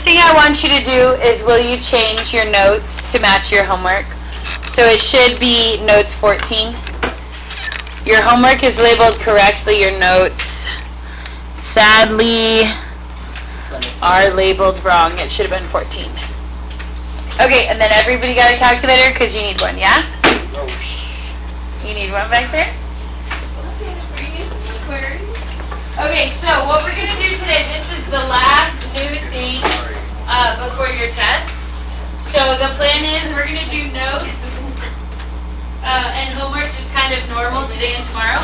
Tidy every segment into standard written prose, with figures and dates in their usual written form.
first thing I want you to do is, will you change your notes to match your homework? So it should be notes 14. Your homework is labeled correctly. Your notes, sadly, are labeled wrong. It should have been 14. Okay, and then everybody got a calculator because you need one, yeah? You need one back there? Okay, so what we're going to do today, this is the last new thing before your test. So the plan is we're going to do notes and homework just kind of normal today and tomorrow.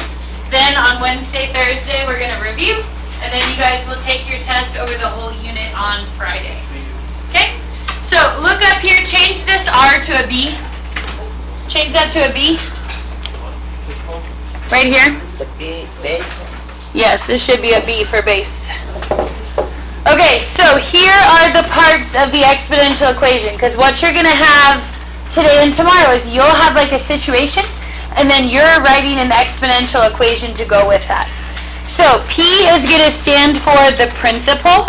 Then on Wednesday, Thursday, we're going to review. And then you guys will take your test over the whole unit on Friday. Okay? So look up here, change this R to a B. Change that to a B. Right here. The B base. Yes, this should be a B for base. Okay, so here are the parts of the exponential equation, because what you're going to have today and tomorrow is you'll have like a situation, and then you're writing an exponential equation to go with that. So P is going to stand for the principal.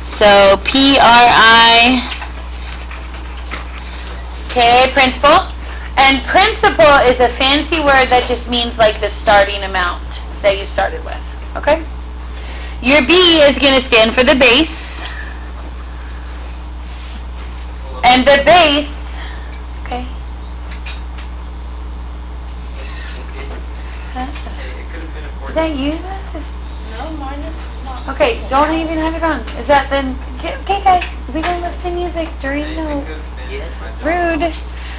So P-R-I, okay, principal. And principal is a fancy word that just means like the starting amount that you started with, okay? Your B is going to stand for the base. And the base, okay? Is that you? No, mine is not. Okay, don't even have it on. Is that then? Okay, guys, we don't listen to music during notes. Yes. Rude.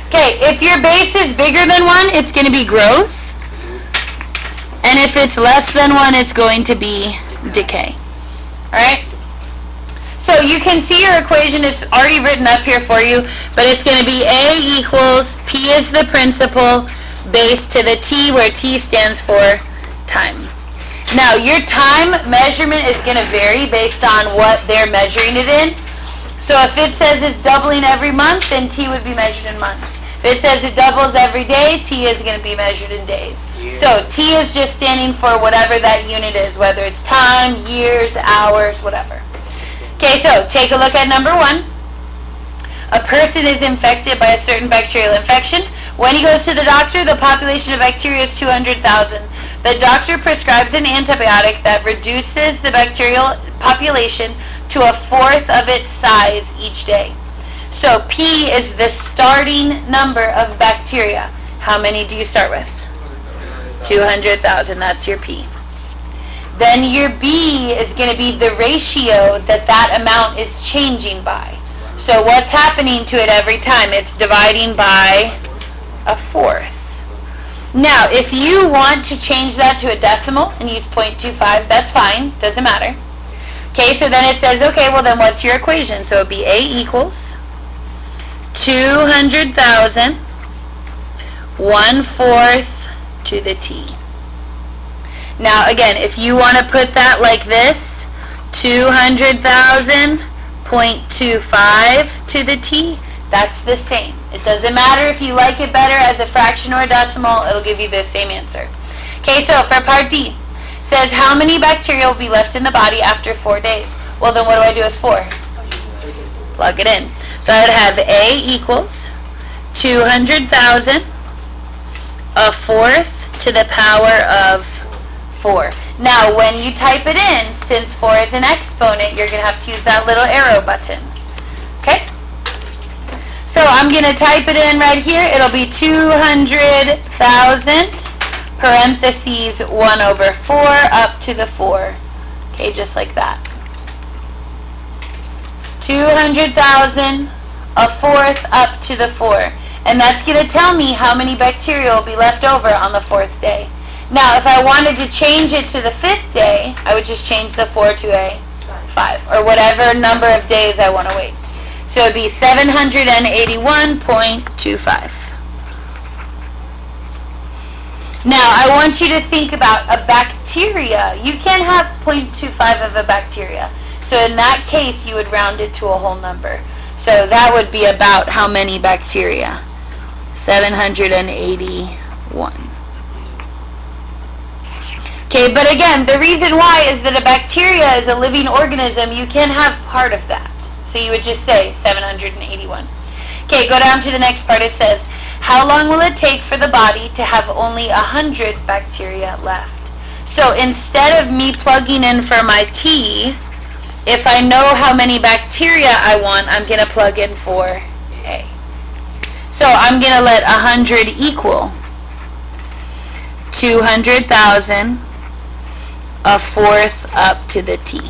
Okay, if your base is bigger than 1, it's going to be growth. And if it's less than 1, it's going to be decay. Alright? So you can see your equation is already written up here for you, but it's going to be A equals, P is the principal, base to the T, where T stands for time. Now, your time measurement is going to vary based on what they're measuring it in. So if it says it's doubling every month, then T would be measured in months. If it says it doubles every day, T is going to be measured in days. Years. So T is just standing for whatever that unit is, whether it's time, years, hours, whatever. Okay, so take a look at number 1. A person is infected by a certain bacterial infection. When he goes to the doctor, the population of bacteria is 200,000. The doctor prescribes an antibiotic that reduces the bacterial population to 1/4 of its size each day. So P is the starting number of bacteria. How many do you start with? 200,000. That's your P. Then your B is going to be the ratio that amount is changing by. So what's happening to it every time? It's dividing by 1/4. Now, if you want to change that to a decimal and use 0.25, that's fine. Doesn't matter. Okay, so then it says, okay, well then what's your equation? So it would be A equals 200,000 1/4 to the T. Now again, if you want to put that like this, 200,000 0.25 to the T, that's the same. It doesn't matter if you like it better as a fraction or a decimal, it'll give you the same answer. Okay, so for part D, says how many bacteria will be left in the body after 4 days? Well, then what do I do with 4? Plug it in. So I would have A equals 200,000 1/4 to the power of 4. Now, when you type it in, since 4 is an exponent, you're going to have to use that little arrow button. Okay? So I'm going to type it in right here. It'll be 200,000 parentheses 1/4 up to the 4. Okay, just like that. 200,000 1/4 up to the 4. And that's going to tell me how many bacteria will be left over on the 4th day. Now, if I wanted to change it to the 5th day, I would just change the 4 to a 5, or whatever number of days I want to wait. So it would be 781.25. Now, I want you to think about a bacteria. You can't have 0.25 of a bacteria. So in that case, you would round it to a whole number. So that would be about how many bacteria? 781. Okay, but again, the reason why is that a bacteria is a living organism. You can't have part of that. So you would just say 781. Okay, go down to the next part. It says, how long will it take for the body to have only 100 bacteria left? So instead of me plugging in for my T, if I know how many bacteria I want, I'm going to plug in for A. So I'm going to let 100 equal 200,000, a fourth up to the T.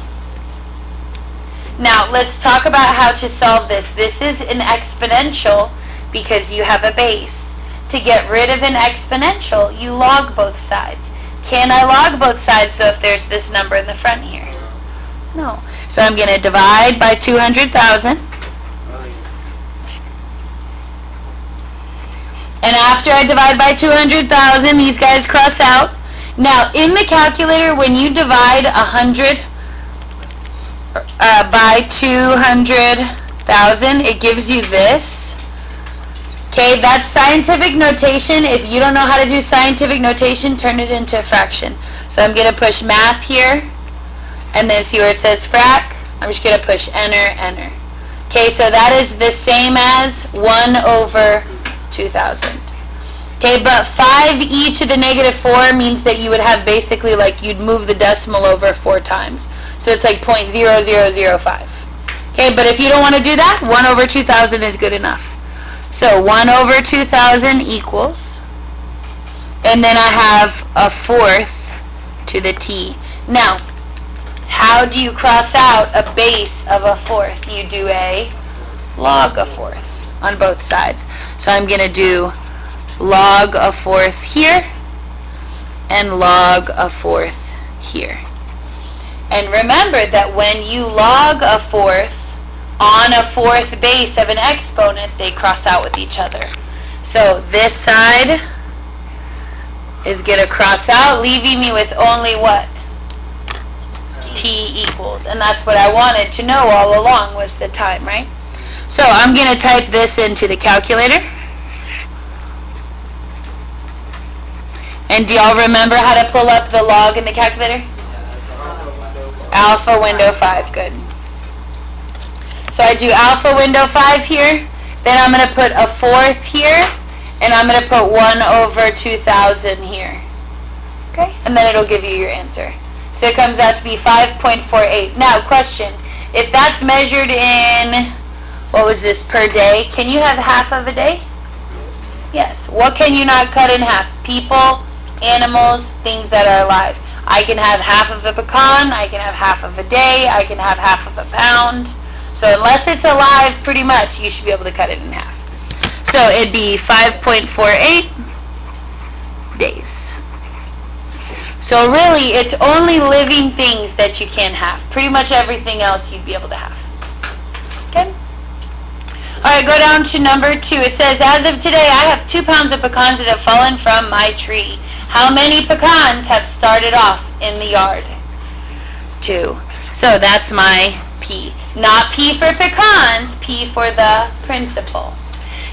Now, let's talk about how to solve this. This is an exponential because you have a base. To get rid of an exponential, you log both sides. Can I log both sides so if there's this number in the front here? No. So I'm going to divide by 200,000. And after I divide by 200,000, these guys cross out. Now, in the calculator, when you divide 100 by 200,000, it gives you this. Okay, that's scientific notation. If you don't know how to do scientific notation, turn it into a fraction. So I'm going to push math here, and then see where it says frac. I'm just going to push enter, enter. Okay, so that is the same as 1 over 2,000. Okay, but 5e to the negative 4 means that you would have basically like you'd move the decimal over 4 times. So it's like 0.0005. Okay, but if you don't want to do that, 1 over 2,000 is good enough. So 1 over 2,000 equals, and then I have a fourth to the T. Now, how do you cross out a base of a fourth? You do a log a fourth on both sides. So I'm going to do log a fourth here and log a fourth here. And remember that when you log a fourth on a fourth base of an exponent, they cross out with each other. So this side is going to cross out, leaving me with only what? T equals. And that's what I wanted to know all along, was the time, right? So I'm going to type this into the calculator. And do y'all remember how to pull up the log in the calculator? Alpha window 5, good. So I do alpha window 5 here, then I'm going to put a fourth here, and I'm going to put 1 over 2,000 here. Okay, and then it'll give you your answer. So it comes out to be 5.48. Now, question, if that's measured in, what was this, per day, can you have half of a day? Yes. What can you not cut in half? People, animals, things that are alive. I can have half of a pecan, I can have half of a day, I can have half of a pound. So unless it's alive, pretty much, you should be able to cut it in half. So it'd be 5.48 days. So really, it's only living things that you can have. Pretty much everything else you'd be able to have. Okay? Alright, go down to number 2. It says, as of today, I have 2 pounds of pecans that have fallen from my tree. How many pecans have started off in the yard? 2. So that's my P. Not P for pecans, P for the principal.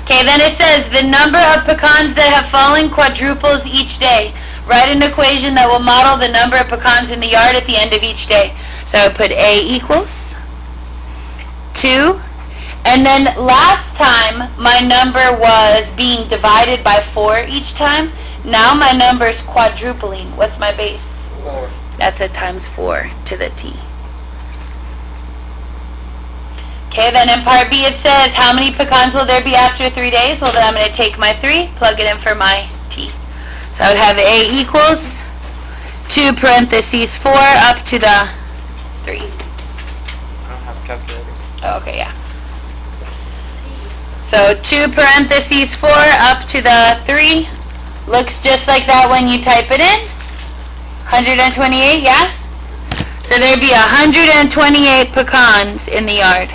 Okay, then it says the number of pecans that have fallen quadruples each day. Write an equation that will model the number of pecans in the yard at the end of each day. So I would put A equals 2. And then last time my number was being divided by 4 each time. Now my number is quadrupling. What's my base? 4. That's a times 4 to the T. Okay, then in part B it says, how many pecans will there be after 3 days? Well, then I'm going to take my 3, plug it in for my T. So I would have A equals 2 parentheses 4 up to the 3. I don't have a calculator. Oh, okay, yeah. So 2 parentheses 4 up to the 3. Looks just like that when you type it in. 128, yeah? So there'd be 128 pecans in the yard.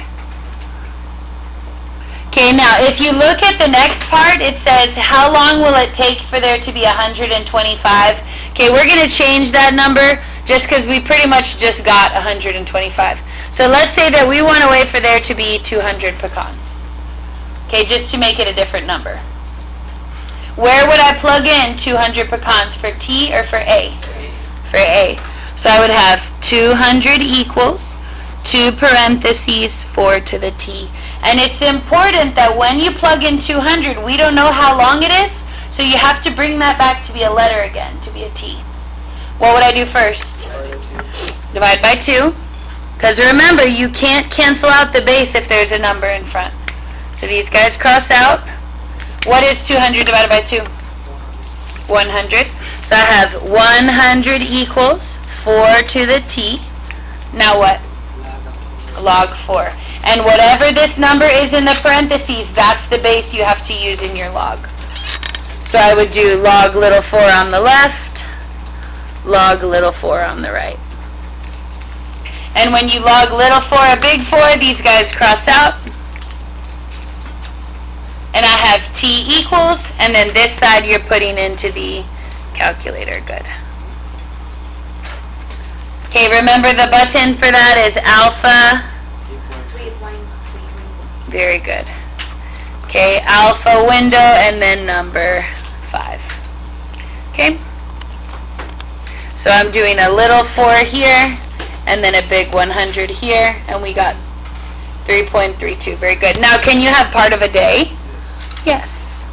Okay, now if you look at the next part, it says, how long will it take for there to be 125? Okay, we're going to change that number just because we pretty much just got 125. So let's say that we want to wait for there to be 200 pecans. Okay, just to make it a different number. Where would I plug in 200 pecans, for T or for A? for A. So I would have 200 equals 2 parentheses 4 to the t. And it's important that when you plug in 200, we don't know how long it is, so you have to bring that back to be a letter again, to be a t. What would I do first? Divide by 2. Because remember, you can't cancel out the base if there's a number in front. So these guys cross out. What is 200 divided by 2? 100. So I have 100 equals 4 to the t. Now what? Log 4. And whatever this number is in the parentheses, that's the base you have to use in your log. So I would do log little 4 on the left, log little 4 on the right. And when you log little 4 a big 4, these guys cross out. And I have t equals, and then this side you're putting into the calculator. Good. Okay, remember the button for that is alpha. Very good. Okay, alpha window and then number 5. Okay? So I'm doing a little 4 here and then a big 100 here, and we got 3.32. Very good. Now, can you have part of a day? Yes.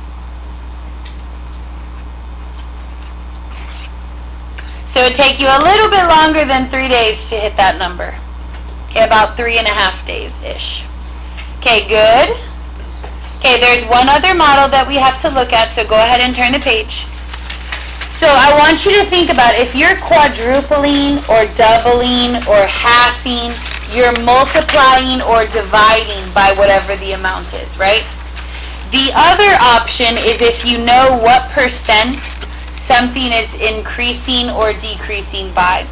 So it would take you a little bit longer than 3 days to hit that number. Okay, about 3.5 days-ish. Okay, good. Okay, there's one other model that we have to look at, so go ahead and turn the page. So I want you to think about if you're quadrupling or doubling or halving, you're multiplying or dividing by whatever the amount is, right? The other option is if you know what percent something is increasing or decreasing by.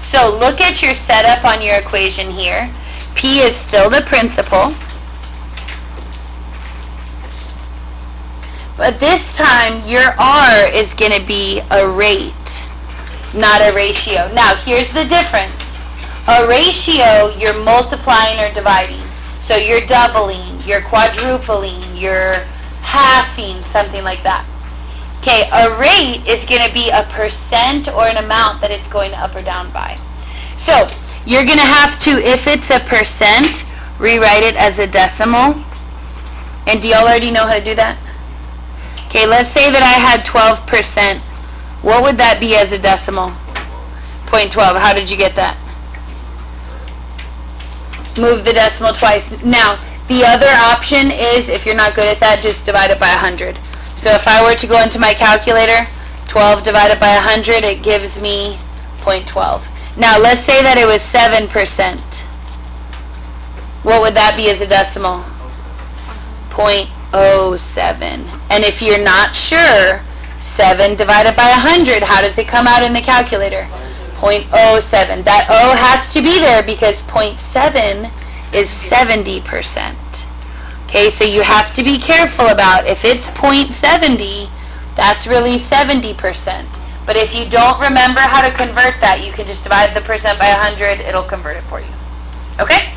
So look at your setup on your equation here. P is still the principal. But this time, your R is going to be a rate, not a ratio. Now, here's the difference. A ratio, you're multiplying or dividing. So you're doubling, you're quadrupling, you're halving, something like that. Okay, a rate is going to be a percent or an amount that it's going up or down by. So you're going to have to, if it's a percent, rewrite it as a decimal. And do y'all already know how to do that? Okay, let's say that I had 12%. What would that be as a decimal? 0.12. How did you get that? Move the decimal twice. Now, the other option is, if you're not good at that, just divide it by 100. So if I were to go into my calculator, 12 divided by 100, it gives me 0.12. Now, let's say that it was 7%. What would that be as a decimal? 0.07. And if you're not sure, 7 divided by 100, how does it come out in the calculator? 0.07. That O has to be there because 0.7 is 70%. Okay, so you have to be careful about if it's 0.70, that's really 70%. But if you don't remember how to convert that, you can just divide the percent by 100, it'll convert it for you. Okay?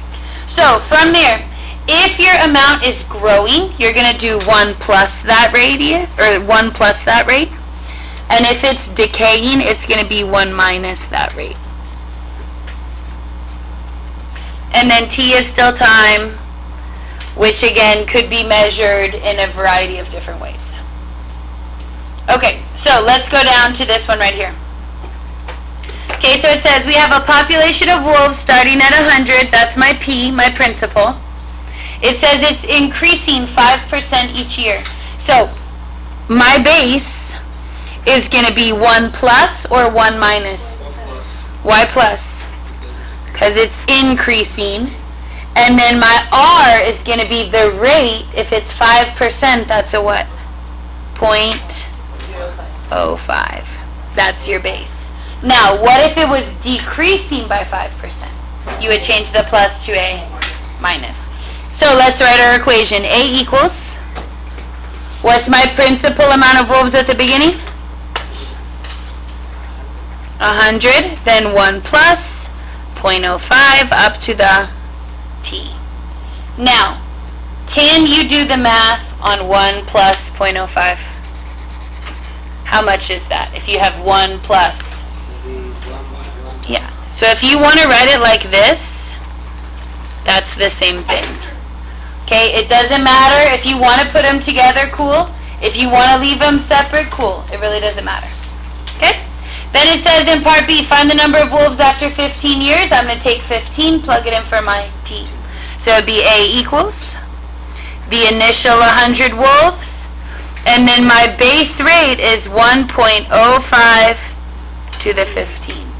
So from there, if your amount is growing, you're going to do 1 plus that radius, or 1 plus that rate. And if it's decaying, it's going to be 1 minus that rate. And then t is still time, which again could be measured in a variety of different ways. Okay, so let's go down to this one right here. Okay, so it says we have a population of wolves starting at 100. That's my P, my principal. It says it's increasing 5% each year. So my base is going to be 1 plus or 1 minus? Why plus? Because it's increasing. And then my R is going to be the rate. If it's 5%, that's a what? 0.05. That's your base. Now, what if it was decreasing by 5%? You would change the plus to a minus. So let's write our equation. A equals, what's my principal amount of wolves at the beginning? 100, then 1 plus 0.05 up to the t. Now, can you do the math on 1 plus 0.05? How much is that? If you have 1 plus So if you want to write it like this, that's the same thing. Okay, it doesn't matter if you want to put them together, cool. If you want to leave them separate, cool. It really doesn't matter. Okay? Then it says in part B, find the number of wolves after 15 years. I'm going to take 15, plug it in for my T. So it would be A equals the initial 100 wolves, and then my base rate is 1.05 to the 15.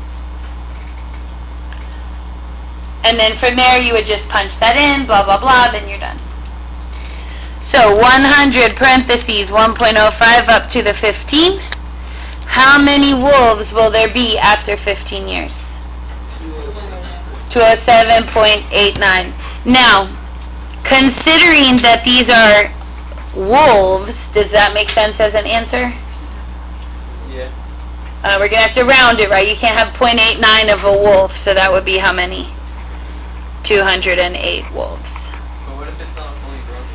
And then from there you would just punch that in, blah, blah, blah, then you're done. So 100 parentheses 1.05 up to the 15. How many wolves will there be after 15 years? 207.89. Now, considering that these are wolves, does that make sense as an answer? Yeah. We're going to have to round it, right? You can't have 0.89 of a wolf, so that would be how many? 208 wolves. But what if it's not fully broken?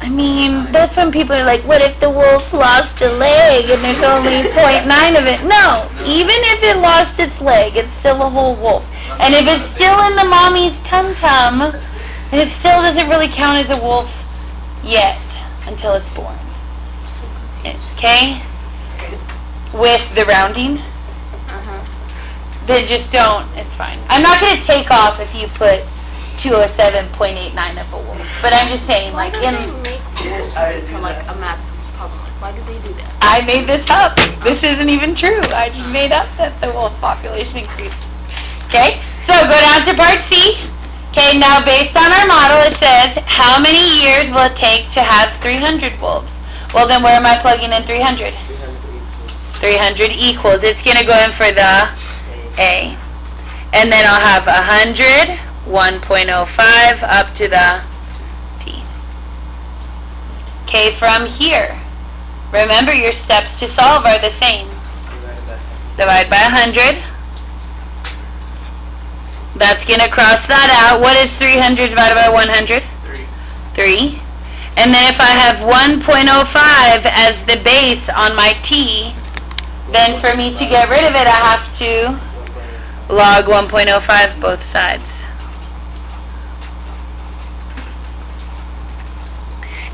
I mean, that's when people are like, what if the wolf lost a leg and there's only 0.9 of it? No, even if it lost its leg, it's still a whole wolf. And if it's still in the mommy's tum-tum, then it still doesn't really count as a wolf yet until it's born. Okay? With the rounding? Then just don't, it's fine. I'm not going to take off if you put 207.89 of a wolf. But I'm just saying, like, Why do they make wolves into like a math problem? Why do they do that? I made this up. This isn't even true. I just made up that the wolf population increases. Okay, so go down to part C. Okay, now based on our model, it says, how many years will it take to have 300 wolves? Well, then where am I plugging in 300? 300 equals. It's going to go in for the A. And then I'll have 100, 1.05 up to the T. Okay, from here, remember your steps to solve are the same. Divide by 100. That's going to cross that out. What is 300 divided by 100? 3. And then if I have 1.05 as the base on my T, then for me to get rid of it, I have to log 1.05 both sides.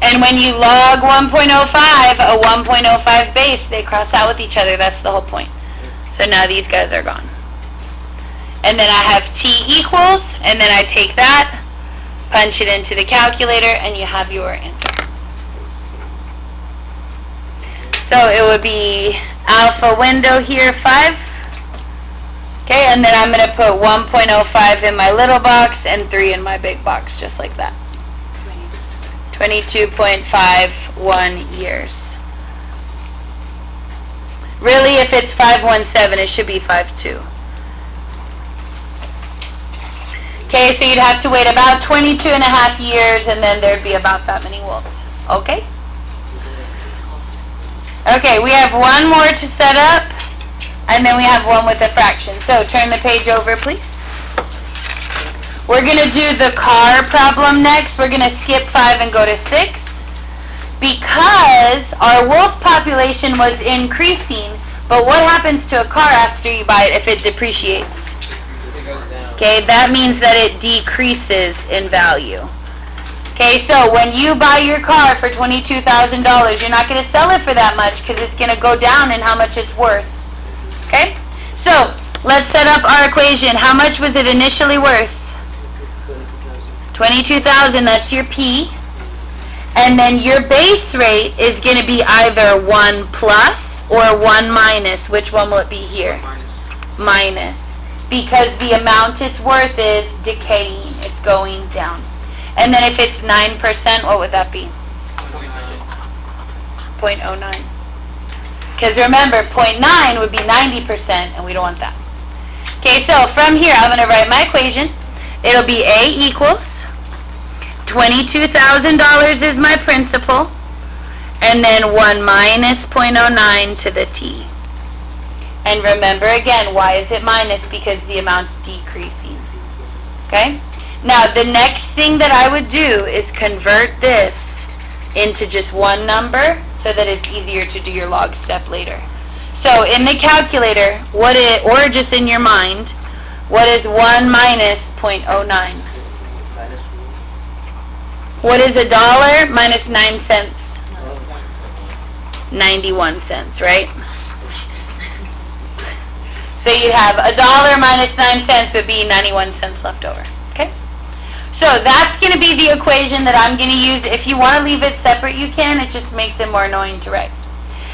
And when you log 1.05, a 1.05 base, they cross out with each other. That's the whole point. So now these guys are gone. And then I have T equals, and then I take that, punch it into the calculator, and you have your answer. So it would be alpha window here, 5. Okay, and then I'm going to put 1.05 in my little box and 3 in my big box, just like that. 22.51 years. Really, if it's 517, it should be 52. Okay, so you'd have to wait about 22 and a half years, and then there'd be about that many wolves. Okay? Okay, we have one more to set up, and then we have one with a fraction. So turn the page over, please. We're going to do the car problem next. We're going to skip 5 and go to 6. Because our wolf population was increasing, but what happens to a car after you buy it if it depreciates? Okay, that means that it decreases in value. Okay, so when you buy your car for $22,000, you're not going to sell it for that much because it's going to go down in how much it's worth. Okay, so let's set up our equation. How much was it initially worth? 22,000, that's your P. And then your base rate is going to be either 1 plus or 1 minus. Which one will it be here? Minus. Because the amount it's worth is decaying. It's going down. And then if it's 9%, what would that be? 0.09. Because remember, 0.9 would be 90%, and we don't want that. Okay, so from here, I'm going to write my equation. It'll be A equals $22,000 is my principal, and then 1 minus 0.09 to the T. And remember again, why is it minus? Because the amount's decreasing. Okay? Now, the next thing that I would do is convert this into just one number so that it's easier to do your log step later. So in the calculator, or just in your mind, what is 1 minus 0.09? What is $1 minus 9 cents? 91 cents, right? So you'd have $1 minus 9 cents would be 91 cents left over. Okay? So that's going to be the equation that I'm going to use. If you want to leave it separate, you can. It just makes it more annoying to write.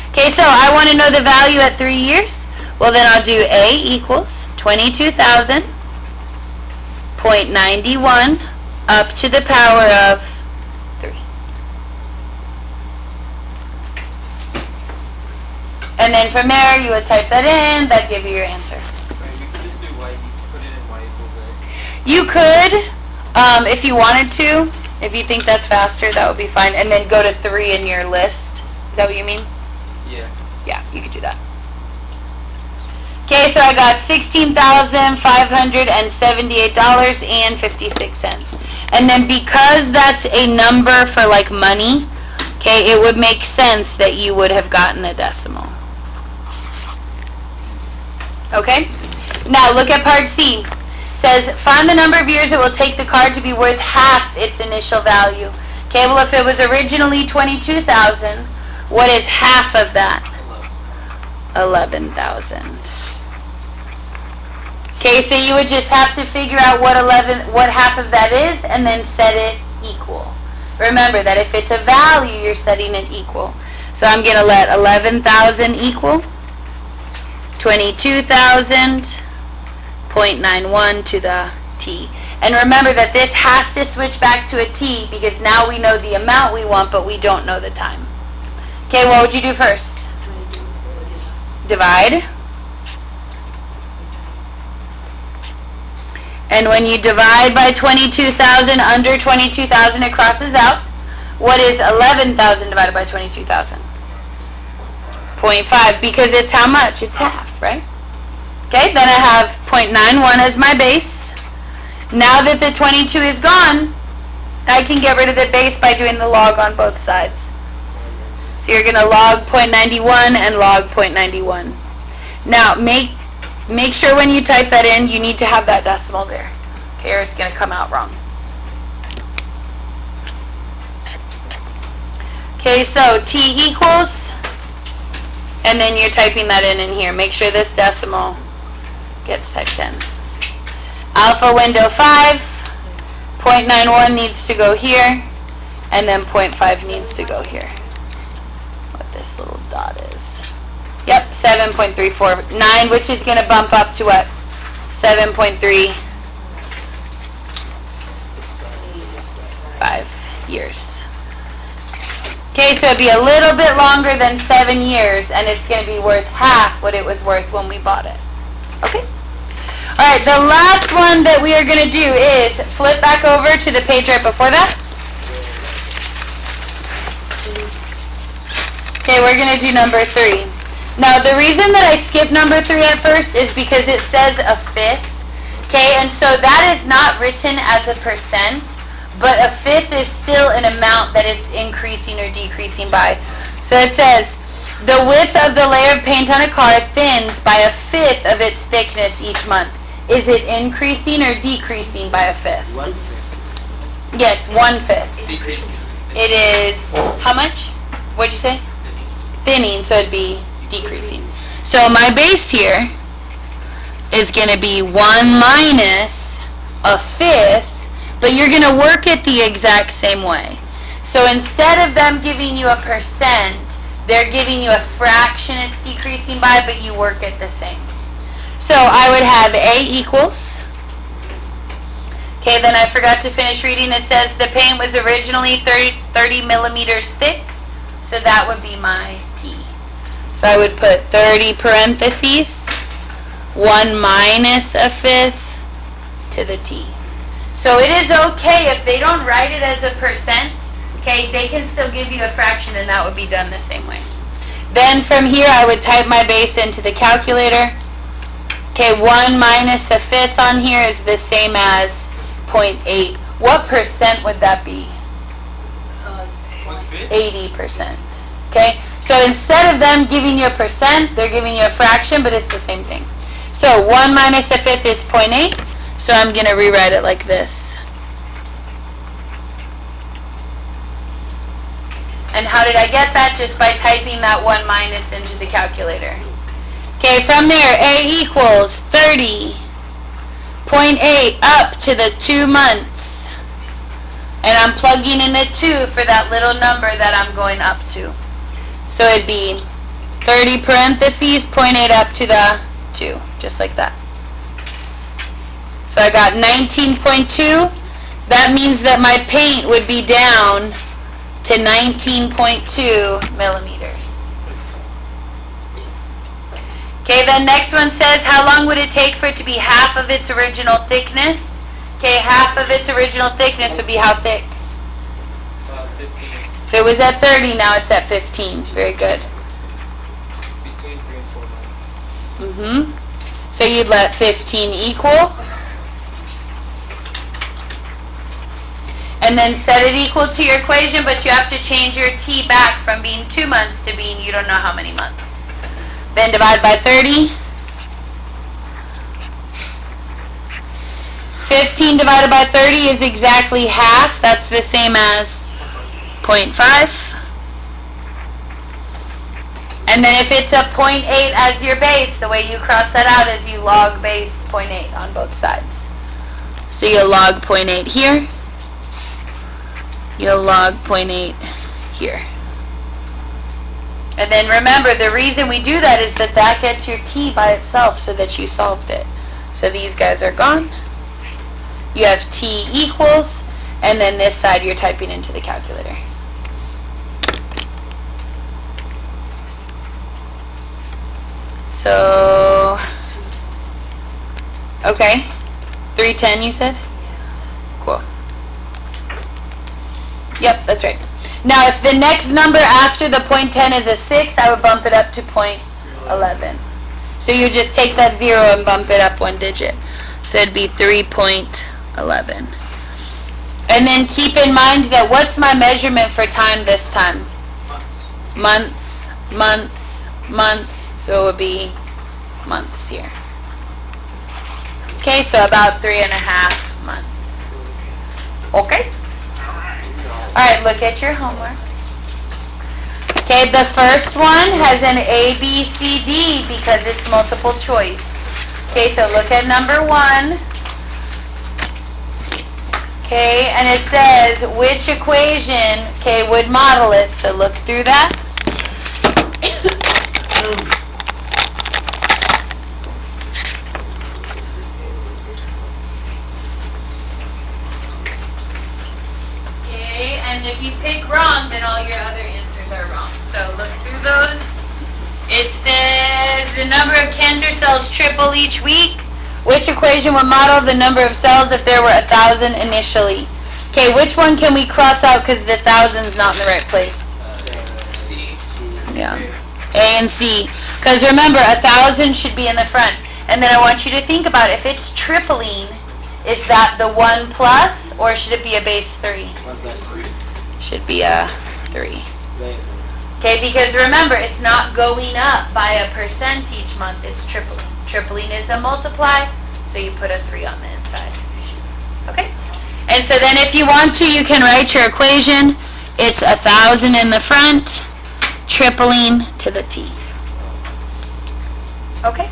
Okay, so I want to know the value at 3 years. Well, then I'll do A equals 22,000.91 up to the power of 3. And then from there, you would type that in. That'd give you your answer. Right, we could just do y, put it in y equals a. You could, if you wanted to. If you think that's faster, that would be fine. And then go to 3 in your list. Is that what you mean? Yeah. Yeah, you could do that. Okay, so I got $16,578.56. And then because that's a number for like money, okay, it would make sense that you would have gotten a decimal. Okay? Now look at part C. It says, find the number of years it will take the card to be worth half its initial value. Okay, well if it was originally 22,000, what is half of that? 11,000. Okay, so you would just have to figure out what half of that is and then set it equal. Remember that if it's a value, you're setting it equal. So I'm going to let 11,000 equal 22,000.91 to the t. And remember that this has to switch back to a t because now we know the amount we want, but we don't know the time. Okay, what would you do first? Divide. And when you divide by 22,000, under 22,000, it crosses out. What is 11,000 divided by 22,000? 0.5, because it's how much? It's half, right? Okay, then I have 0.91 as my base. Now that the 22 is gone, I can get rid of the base by doing the log on both sides. So you're going to log 0.91 and log 0.91. Now, make sure when you type that in, you need to have that decimal there. Okay, or it's going to come out wrong. Okay, so t equals, and then you're typing that in here. Make sure this decimal gets typed in. Alpha window 5, 0.91 needs to go here, and then 0.5 needs to go here. What this little dot is. Yep, 7.349, which is going to bump up to what? 7.35 years. Okay, so it'd be a little bit longer than 7 years, and it's going to be worth half what it was worth when we bought it. Okay? All right, the last one that we are going to do is flip back over to the page right before that. Okay, we're going to do number 3. Now, the reason that I skipped number 3 at first is because it says a fifth. Okay, and so that is not written as a percent, but a fifth is still an amount that is increasing or decreasing by. So it says, the width of the layer of paint on a car thins by a fifth of its thickness each month. Is it increasing or decreasing by a fifth? 1/5. Yes, 1/5. Decreasing. It is, how much? What'd you say? Thinning, so it'd be decreasing. So my base here is going to be 1 minus a fifth, but you're going to work it the exact same way. So instead of them giving you a percent, they're giving you a fraction it's decreasing by, but you work it the same. So I would have A equals. Okay, then I forgot to finish reading. It says the paint was originally 30 millimeters thick, so that would be my P. So I would put 30 parentheses, 1 minus a fifth to the T. So it is okay if they don't write it as a percent, okay, they can still give you a fraction and that would be done the same way. Then from here I would type my base into the calculator. Okay, 1 minus a fifth on here is the same as 0.8. What percent would that be? 1/5? 80%. Okay? So instead of them giving you a percent, they're giving you a fraction, but it's the same thing. So 1 minus a fifth is 0.8. So I'm going to rewrite it like this. And how did I get that? Just by typing that 1 minus into the calculator. Okay, from there, A equals 30.8 up to the 2 months. And I'm plugging in a 2 for that little number that I'm going up to. So it'd be 30 parentheses, 0.8 up to the 2, just like that. So I got 19.2. That means that my paint would be down to 19.2 millimeters. Okay, then next one says, how long would it take for it to be half of its original thickness? Okay, half of its original thickness would be how thick? 15. If it was at 30, now it's at 15. Very good. Between 3 and 4 months. So you'd let 15 equal. And then set it equal to your equation, but you have to change your t back from being 2 months to being you don't know how many months. Then divide by 30. 15 divided by 30 is exactly half. That's the same as 0.5. And then if it's a 0.8 as your base, the way you cross that out is you log base 0.8 on both sides. So you'll log 0.8 here. You'll log 0.8 here. And then remember, the reason we do that is that that gets your t by itself so that you solved it. So these guys are gone. You have t equals, and then this side you're typing into the calculator. So, okay, 310 you said? Cool. Yep, that's right. Now, if the next number after the 0.10 is a 6, I would bump it up to 0.11. So you just take that 0 and bump it up 1 digit. So it'd be 3.11. And then keep in mind that what's my measurement for time this time? Months, months, months. So it would be months here. Okay, so about 3.5 months. Okay? Alright, look at your homework. Okay, the first one has an A, B, C, D because it's multiple choice. Okay, so look at number 1. Okay, and it says which equation, okay, would model it. So look through that. And if you pick wrong, then all your other answers are wrong. So look through those. It says the number of cancer cells triple each week. Which equation would model the number of cells if there were 1,000 initially? Okay, which one can we cross out because the 1,000's not in the right place? C. Yeah. A and C. Because remember, 1,000 should be in the front. And then I want you to think about if it's tripling, is that the 1 plus, or should it be a base 3? 1 plus 3. Should be a 3. Okay, because remember, it's not going up by a percent each month, it's tripling. Tripling is a multiply, so you put a 3 on the inside. Okay? And so then if you want to, you can write your equation. It's 1,000 in the front, tripling to the t. Okay?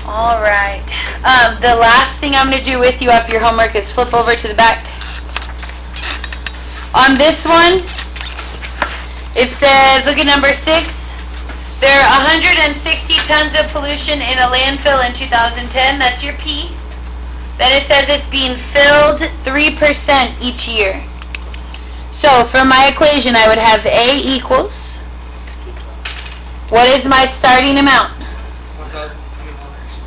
All right. The last thing I'm going to do with you off your homework is flip over to the back. On this one, it says, look at number 6. There are 160 tons of pollution in a landfill in 2010. That's your P. Then it says it's being filled 3% each year. So for my equation, I would have A equals, what is my starting amount?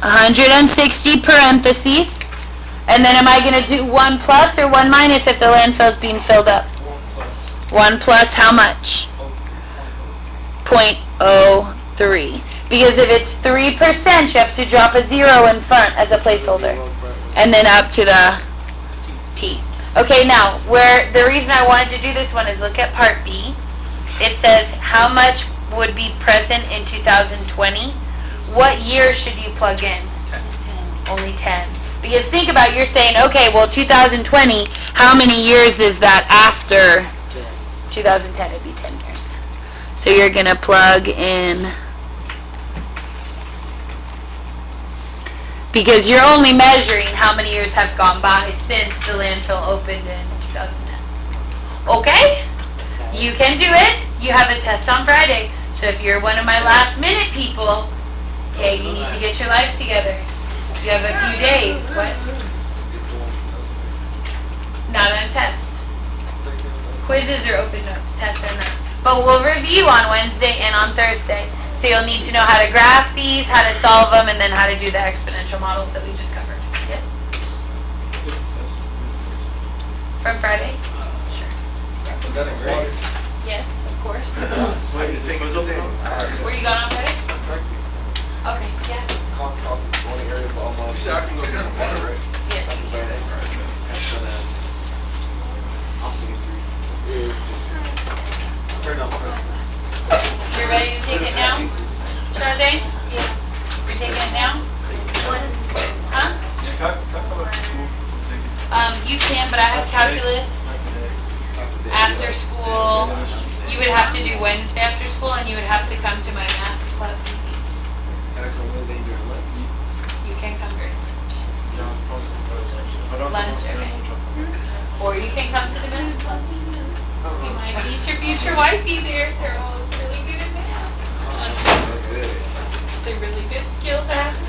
160 parentheses. And then am I going to do 1 plus or 1 minus if the landfill is being filled up? 1 plus how much? 0.03. Because if it's 3%, you have to drop a 0 in front as a placeholder. And then up to the t. Okay, now, where the reason I wanted to do this one is look at part B. It says how much would be present in 2020. What year should you plug in? 10. Only 10. Because think about, you're saying, okay, well, 2020, how many years is that after 2010? It'd be 10 years. So you're going to plug in, because you're only measuring how many years have gone by since the landfill opened in 2010. Okay? You can do it. You have a test on Friday. So if you're one of my last minute people, okay, you need to get your life together. You have a few days. What? Not on test. Quizzes are open notes. Tests are not. But we'll review on Wednesday and on Thursday. So you'll need to know how to graph these, how to solve them, and then how to do the exponential models that we just covered. Yes? From Friday? That's great. Yes, of course. Were you going on Friday? Okay, yeah. Yes. You're ready to take it now? Shazay? Yeah. You're taking it now? Huh? You can, but I have calculus after school. You would have to do Wednesday after school, and you would have to come to my math club. You can come during lunch, okay. Or you can come to the math club. You might meet your future wifey there. They're all really good at math. It's a really good skill to have.